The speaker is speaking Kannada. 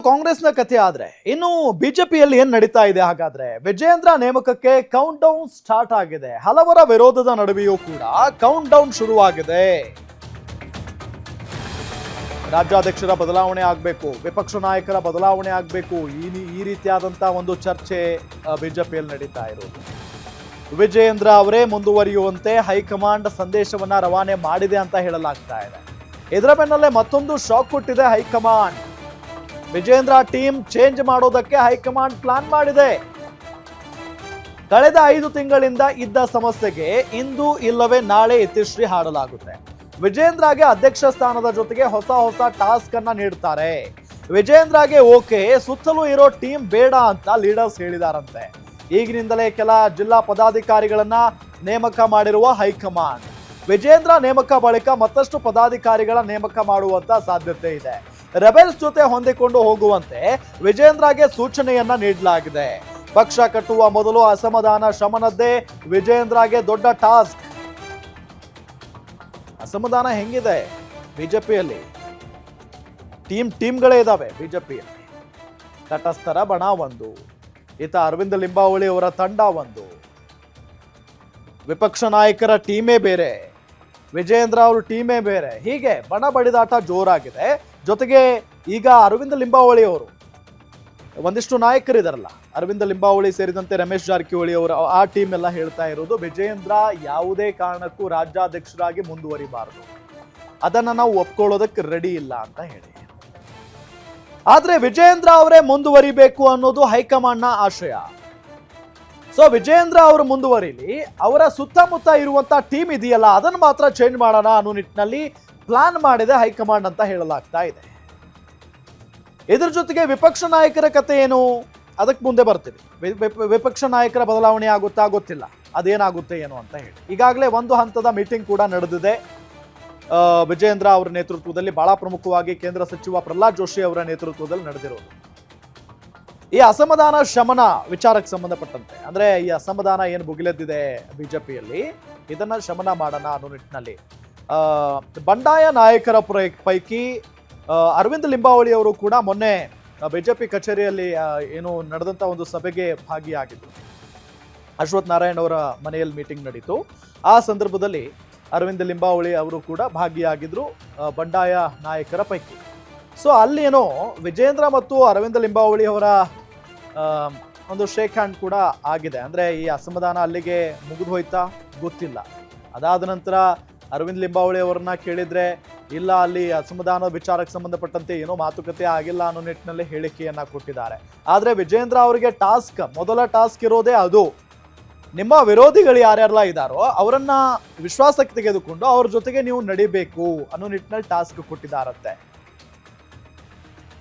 ಕಾಂಗ್ರೆಸ್ನ ಕಥೆ ಆದ್ರೆ ಇನ್ನು ಬಿಜೆಪಿಯಲ್ಲಿ ಏನ್ ನಡೀತಾ ಇದೆ ಹಾಗಾದ್ರೆ ವಿಜಯೇಂದ್ರ ನೇಮಕಕ್ಕೆ ಕೌಂಟ್ ಡೌನ್ ಸ್ಟಾರ್ಟ್ ಆಗಿದೆ. ಹಲವರ ವಿರೋಧದ ನಡುವೆಯೂ ಕೂಡ ಕೌಂಟ್ ಡೌನ್ ಶುರುವಾಗಿದೆ. ರಾಜ್ಯಾಧ್ಯಕ್ಷರ ಬದಲಾವಣೆ ಆಗಬೇಕು, ವಿಪಕ್ಷ ನಾಯಕರ ಬದಲಾವಣೆ ಆಗಬೇಕು, ಈ ರೀತಿಯಾದಂತಹ ಒಂದು ಚರ್ಚೆ ಬಿಜೆಪಿಯಲ್ಲಿ ನಡೀತಾ ಇರೋದು. ವಿಜಯೇಂದ್ರ ಅವರೇ ಮುಂದುವರಿಯುವಂತೆ ಹೈಕಮಾಂಡ್ ಸಂದೇಶವನ್ನ ರವಾನೆ ಮಾಡಿದೆ ಅಂತ ಹೇಳಲಾಗ್ತಾ ಇದೆ. ಇದರ ಬೆನ್ನಲ್ಲೇ ಮತ್ತೊಂದು ಶಾಕ್ ಕೊಟ್ಟಿದೆ ಹೈಕಮಾಂಡ್. ವಿಜಯೇಂದ್ರ ಟೀಮ್ ಚೇಂಜ್ ಮಾಡೋದಕ್ಕೆ ಹೈಕಮಾಂಡ್ ಪ್ಲಾನ್ ಮಾಡಿದೆ. ಕಳೆದ 5 ತಿಂಗಳಿಂದ ಇದ್ದ ಸಮಸ್ಯೆಗೆ ಇಂದು ಇಲ್ಲವೇ ನಾಳೆ ಇತಿಶ್ರೀ ಹಾಡಲಾಗುತ್ತೆ. ವಿಜಯೇಂದ್ರಗೆ ಅಧ್ಯಕ್ಷ ಸ್ಥಾನದ ಜೊತೆಗೆ ಹೊಸ ಟಾಸ್ಕ್ ಅನ್ನ ನೀಡ್ತಾರೆ. ವಿಜಯೇಂದ್ರಗೆ ಓಕೆ, ಸುತ್ತಲೂ ಇರೋ ಟೀಮ್ ಬೇಡ ಅಂತ ಲೀಡರ್ಸ್ ಹೇಳಿದಾರಂತೆ. ಈಗಿನಿಂದಲೇ ಕೆಲ ಜಿಲ್ಲಾ ಪದಾಧಿಕಾರಿಗಳನ್ನ ನೇಮಕ ಮಾಡಿರುವ ಹೈಕಮಾಂಡ್ ವಿಜಯೇಂದ್ರ ನೇಮಕ ಬಳಿಕ ಮತ್ತಷ್ಟು ಪದಾಧಿಕಾರಿಗಳ ನೇಮಕ ಮಾಡುವಂತ ಸಾಧ್ಯತೆ ಇದೆ. ರೆಬೆಲ್ಸ್ ಜೊತೆ ಹೊಂದಿಕೊಂಡು ಹೋಗುವಂತೆ ವಿಜಯೇಂದ್ರಗೆ ಸೂಚನೆಯನ್ನ ನೀಡಲಾಗಿದೆ. ಪಕ್ಷ ಕಟ್ಟುವ ಮೊದಲು ಅಸಮಾಧಾನ ಶಮನದ್ದೇ ವಿಜಯೇಂದ್ರಗೆ ದೊಡ್ಡ ಟಾಸ್ಕ್. ಅಸಮಾಧಾನ ಹೆಂಗಿದೆ ಬಿಜೆಪಿಯಲ್ಲಿ? ಟೀಮ್ಗಳೇ ಇದಾವೆ ಬಿಜೆಪಿಯಲ್ಲಿ. ತಟಸ್ಥರ ಬಣ ಒಂದು, ಈತ ಅರವಿಂದ ಲಿಂಬಾವಳಿ ಅವರ ತಂಡ ಒಂದು, ವಿಪಕ್ಷ ನಾಯಕರ ಟೀಮೇ ಬೇರೆ, ವಿಜಯೇಂದ್ರ ಅವ್ರ ಟೀಮೇ ಬೇರೆ. ಹೀಗೆ ಬಣ ಬಡಿದಾಟ ಜೋರಾಗಿದೆ. ಜೊತೆಗೆ ಈಗ ಅರವಿಂದ ಲಿಂಬಾವಳಿ ಅವರು, ಒಂದಿಷ್ಟು ನಾಯಕರಿದಾರಲ್ಲ, ಅರವಿಂದ ಲಿಂಬಾವಳಿ ಸೇರಿದಂತೆ ರಮೇಶ್ ಜಾರಕಿಹೊಳಿ ಅವರು, ಆ ಟೀಮ್ ಎಲ್ಲ ಹೇಳ್ತಾ ಇರೋದು ವಿಜಯೇಂದ್ರ ಯಾವುದೇ ಕಾರಣಕ್ಕೂ ರಾಜ್ಯಾಧ್ಯಕ್ಷರಾಗಿ ಮುಂದುವರಿಬಾರದು, ಅದನ್ನ ನಾವು ಒಪ್ಕೊಳ್ಳೋದಕ್ಕೆ ರೆಡಿ ಇಲ್ಲ ಅಂತ ಹೇಳಿ. ಆದ್ರೆ ವಿಜಯೇಂದ್ರ ಅವರೇ ಮುಂದುವರಿಬೇಕು ಅನ್ನೋದು ಹೈಕಮಾಂಡ್ನ ಆಶಯ. ಸೊ ವಿಜಯೇಂದ್ರ ಅವರು ಮುಂದುವರಿಲಿ, ಅವರ ಸುತ್ತಮುತ್ತ ಇರುವಂತ ಟೀಮ್ ಇದೆಯಲ್ಲ ಅದನ್ನು ಮಾತ್ರ ಚೇಂಜ್ ಮಾಡೋಣ ಅನ್ನೋ ನಿಟ್ಟಿನಲ್ಲಿ ಪ್ಲಾನ್ ಮಾಡಿದೆ ಹೈಕಮಾಂಡ್ ಅಂತ ಹೇಳಲಾಗ್ತಾ ಇದೆ. ಇದ್ರ ಜೊತೆಗೆ ವಿಪಕ್ಷ ನಾಯಕರ ಕತೆ ಏನು, ಅದಕ್ಕೆ ಮುಂದೆ ಬರ್ತೀವಿ. ವಿಪಕ್ಷ ನಾಯಕರ ಬದಲಾವಣೆ ಆಗುತ್ತಾ ಗೊತ್ತಿಲ್ಲ, ಅದೇನಾಗುತ್ತೆ ಏನು ಅಂತ ಹೇಳಿ. ಈಗಾಗಲೇ ಒಂದು ಹಂತದ ಮೀಟಿಂಗ್ ಕೂಡ ನಡೆದಿದೆ ವಿಜಯೇಂದ್ರ ಅವರ ನೇತೃತ್ವದಲ್ಲಿ. ಬಹಳ ಪ್ರಮುಖವಾಗಿ ಕೇಂದ್ರ ಸಚಿವ ಪ್ರಹ್ಲಾದ್ ಜೋಶಿ ಅವರ ನೇತೃತ್ವದಲ್ಲಿ ನಡೆದಿರೋದು. ಈ ಅಸಮಾಧಾನ ಶಮನ ವಿಚಾರಕ್ಕೆ ಸಂಬಂಧಪಟ್ಟಂತೆ, ಅಂದ್ರೆ ಈ ಅಸಮಾಧಾನ ಏನು ಭುಗಿಲೆದ್ದಿದೆ ಬಿಜೆಪಿಯಲ್ಲಿ, ಇದನ್ನ ಶಮನ ಮಾಡೋಣ ಅನ್ನೋ ನಿಟ್ಟಿನಲ್ಲಿ ಬಂಡಾಯ ನಾಯಕರ ಪೈಕಿ ಅರವಿಂದ ಲಿಂಬಾವಳಿ ಅವರು ಕೂಡ ಮೊನ್ನೆ ಬಿಜೆಪಿ ಕಚೇರಿಯಲ್ಲಿ ಏನು ನಡೆದಂತ ಒಂದು ಸಭೆಗೆ ಭಾಗಿಯಾಗಿದ್ರು. ಅಶ್ವಥ್ ನಾರಾಯಣ್ ಅವರ ಮನೆಯಲ್ಲಿ ಮೀಟಿಂಗ್ ನಡೀತು. ಆ ಸಂದರ್ಭದಲ್ಲಿ ಅರವಿಂದ ಲಿಂಬಾವಳಿ ಅವರು ಕೂಡ ಭಾಗಿಯಾಗಿದ್ರು ಬಂಡಾಯ ನಾಯಕರ ಪೈಕಿ. ಸೊ ಅಲ್ಲಿ ಏನೋ ವಿಜಯೇಂದ್ರ ಮತ್ತು ಅರವಿಂದ ಲಿಂಬಾವಳಿ ಅವರ ಒಂದು ಶೇಕ್ ಹ್ಯಾಂಡ್ ಕೂಡ ಆಗಿದೆ. ಅಂದ್ರೆ ಈ ಅಸಮಾಧಾನ ಅಲ್ಲಿಗೆ ಮುಗಿದು ಹೋಯ್ತಾ ಗೊತ್ತಿಲ್ಲ. ಅದಾದ ನಂತರ ಅರವಿಂದ್ ಲಿಂಬಾವಳಿ ಅವರನ್ನ ಕೇಳಿದ್ರೆ ಇಲ್ಲ, ಅಲ್ಲಿ ಅಸಮಾಧಾನ ವಿಚಾರಕ್ಕೆ ಸಂಬಂಧಪಟ್ಟಂತೆ ಏನೋ ಮಾತುಕತೆ ಆಗಿಲ್ಲ ಅನ್ನೋ ನಿಟ್ಟಿನಲ್ಲಿ ಹೇಳಿಕೆಯನ್ನ ಕೊಟ್ಟಿದ್ದಾರೆ. ಆದ್ರೆ ವಿಜಯೇಂದ್ರ ಅವರಿಗೆ ಮೊದಲ ಟಾಸ್ಕ್ ಇರೋದೇ ಅದು. ನಿಮ್ಮ ವಿರೋಧಿಗಳು ಯಾರ್ಯಾರೆಲ್ಲ ಇದ್ದಾರೋ ಅವರನ್ನ ವಿಶ್ವಾಸಕ್ಕೆ ತೆಗೆದುಕೊಂಡು ಅವ್ರ ಜೊತೆಗೆ ನೀವು ನಡಿಬೇಕು ಅನ್ನೋ ನಿಟ್ಟಿನಲ್ಲಿ ಟಾಸ್ಕ್ ಕೊಟ್ಟಿದ್ದಾರಂತೆ.